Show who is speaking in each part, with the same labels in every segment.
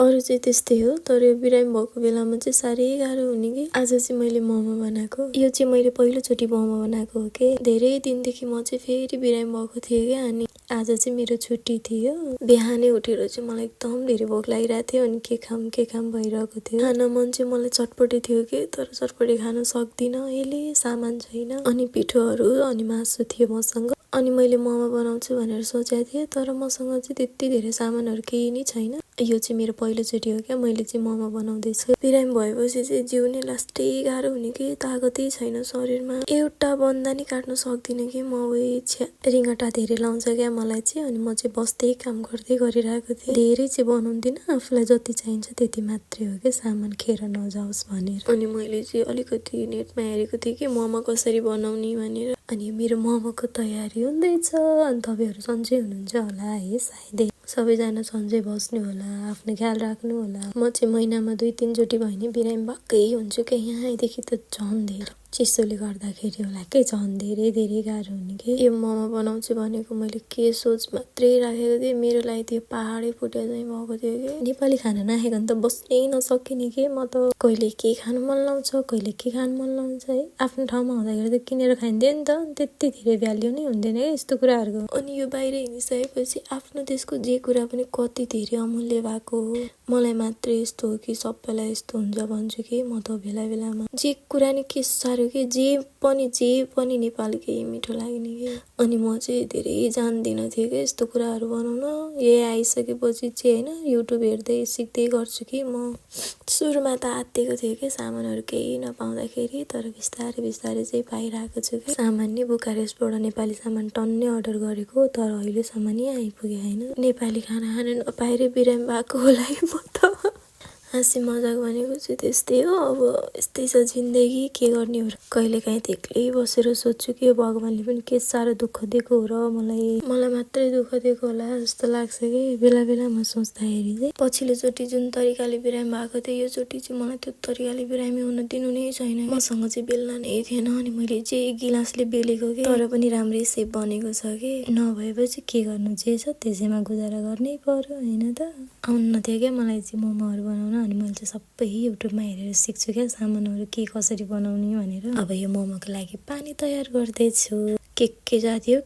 Speaker 1: अरू चाहिँ त्यस्तै हो, तर यो बिरामी भएको बेलामा चाहिँ साह्रै गाह्रो हुने कि। आज चाहिँ मैले मोमो बनाएको, यो चाहिँ मैले पहिलोचोटि मोमो बनाएको हो कि। धेरै दिनदेखि म चाहिँ फेरि बिरामी भएको थिएँ क्या, अनि आज चाहिँ मेरो छुट्टी थियो। बिहानै उठेर चाहिँ मलाई एकदम धेरै भोक लागिरहेको थियो, अनि के खाम भइरहेको थियो। खान मन चाहिँ मलाई चटपटी थियो कि, तर चटपटी खान सक्दिनँ, अहिले सामान छैन। अनि पिठोहरू अनि मासु थियो मसँग, अनि मैले मोमो बनाउँछु भनेर सोचेको थिएँ, तर मसँग चाहिँ त्यति धेरै सामानहरू केही नै छैन। यो चाहिँ मेरो पहिलोचोटि हो क्या, मैले चाहिँ मोमो बनाउँदैछु। बिरामी भएपछि चाहिँ जिउ नै लास्टै गाह्रो हुने कि, तागतै छैन शरीरमा। एउटा बन्दा नि काट्न सक्दिनँ कि म, रिङ्गटा धेरै लाउँछ क्या मलाई चाहिँ, अनि म चाहिँ बस्दै काम गर्दै गरिरहेको थिएँ। धेरै चाहिँ बनाउँदिनँ, आफूलाई जति चाहिन्छ त्यति मात्रै हो कि, सामान खेर नजाओस् भनेर। अनि मैले चाहिँ अलिकति नेटमा हेरेको थिएँ कि मोमो कसरी बनाउने भनेर, अनि मेरो मोमोको तयारी हुँदैछ। अनि तपाईँहरू सन्चै हुनुहुन्छ होला है, सायदै सबैजना सन्चै बस्नु होला, आफ्नो ख्याल राख्नु होला। म चाहिँ महिनामा 2-3 चोटि भयो नि बिरामी भएकै हुन्छु कि, यहाँदेखि त झन् धेरै चिसोले गर्दाखेरि होला के, झन् धेरै गाह्रो हुने कि। यो मोमो बनाउँछु भनेको मैले के सोच मात्रै राखेको थिएँ, मेरो लागि त्यो पहाडै फुट्या चाहिँ भएको थियो कि। नेपाली खाना नखाएको त बस्नै नसकिने कि, म त कहिले के खानु मन लाउँछ, कहिले के खानु मन लाउँछ है। आफ्नो ठाउँमा हुँदाखेरि त किनेर खाइन्थ्यो नि त, त्यति धेरै भ्याल्यु नै हुँदैन है यस्तो कुराहरूको। अनि यो बाहिर हिँडिसकेपछि आफ्नो देशको जे कुरा पनि कति धेरै अमूल्य भएको हो। मलाई मात्रै यस्तो हो कि सबैलाई यस्तो हुन्छ भन्छु कि म त बेलामा जे कुरा नि के साह्रो कि, जे पनि नेपालकै मिठो लाग्ने कि। अनि म चाहिँ धेरै जान्दिनँ थिएँ कि यस्तो कुराहरू बनाउन, यही आइसकेपछि चाहिँ होइन युट्युब हेर्दै सिक्दै गर्छु कि म। सुरुमा त आत्तिएको थियो कि सामानहरू केही नपाउँदाखेरि, तर बिस्तारै चाहिँ पाइरहेको छु कि। सामान नि बुकारेस्टबाट नेपाली सामान टन्नै अर्डर गरेको, तर अहिलेसम्म नि आइपुगे होइन। नेपाली खाना खान नपाएर बिरामी भएको होला है म त। हाँसी मजाक भनेको चाहिँ त्यस्तै हो, अब यस्तै छ जिन्दगी, के गर्ने हो र। कहिलेकाहीँ त एक्लै बसेर सोध्छु कि भगवानले पनि के साह्रो दुःख दिएको हो र मलाई मात्रै दुःख दिएको होला जस्तो लाग्छ कि बेलामा सोच्दाखेरि चाहिँ। पछिल्लो चोटि जुन तरिकाले बिरामी भएको थियो, यो चोटि चाहिँ मलाई त्यो तरिकाले बिरामी हुन दिनु नै छैन। मसँग चाहिँ बेल्ना नै थिएन, अनि मैले चाहिँ गिलासले बेलेको कि, तर पनि राम्रै सेप बनेको छ कि। नभएपछि के गर्नु, जे छ त्यसैमा गुजारा गर्नै पर्यो होइन त। आउनु थियो क्या मलाई चाहिँ मोमोहरू बनाउन, अनि मैले चाहिँ सबै युट्युबमा हेरेर सिक्छु क्या, सामानहरू के कसरी बनाउने भनेर। अब यो मोमोको लागि पानी तयार गर्दैछु। के जाति हो,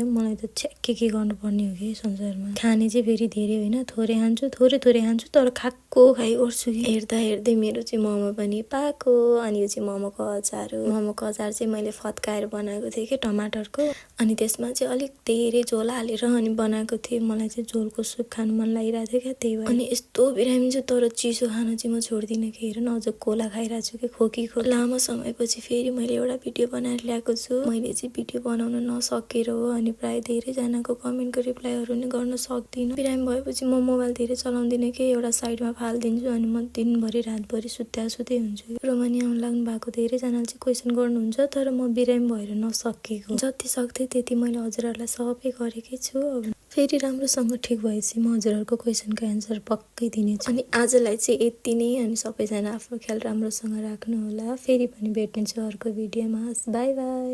Speaker 1: मलाई त के गर्नुपर्ने हो कि संसारमा। खाने चाहिँ फेरि धेरै होइन, थोरै खान्छु, तर खाएको खाइ गर्छु कि। हेर्दै मेरो चाहिँ मोमो पनि पाएको। अनि यो चाहिँ मोमोको अचार हो। मोमोको अचार चाहिँ मैले फत्काएर बनाएको थिएँ कि टमाटरको, अनि त्यसमा चाहिँ अलिक धेरै झोल हालेर अनि बनाएको थिएँ। मलाई चाहिँ झोलको सुप खानु मन लागिरहेको थियो क्या, त्यही भएर। अनि यस्तो बिरामी चाहिँ तर चिसो खान चाहिँ म छोड्दिनँ कि, हेर न अझ कोला खाइरहेको छु कि, खोकी लामो समयपछि फेरि मैले एउटा भिडियो बनाएर ल्याएको छु। मैले चाहिँ भिडियो बनाउन नसकेर हो, अनि प्राय धेरैजनाको कमेन्टको रिप्लाईहरू नि गर्न सक्दिनँ। बिरामी भएपछि म मोबाइल धेरै चलाउँदिनँ कि, एउटा साइडमा फालिदिन्छु, अनि म दिनभरि रातभरि सुत्दै हुन्छु। रोमानी आउनु लाग्नु भएको धेरैजनाले चाहिँ क्वेसन गर्नुहुन्छ, तर म बिरामी भएर नसकेको। जति सक्थेँ त्यति मैले हजुरहरूलाई सबै गरेकै छु। फेरि राम्रोसँग ठिक भएपछि म हजुरहरूको क्वेसनको एन्सर पक्कै दिनेछु। अनि आजलाई चाहिँ यति नै, अनि सबैजना आफ्नो ख्याल राम्रोसँग राख्नु होला। फेरि पनि भेट्नेछु अर्को भिडियोमा। By by.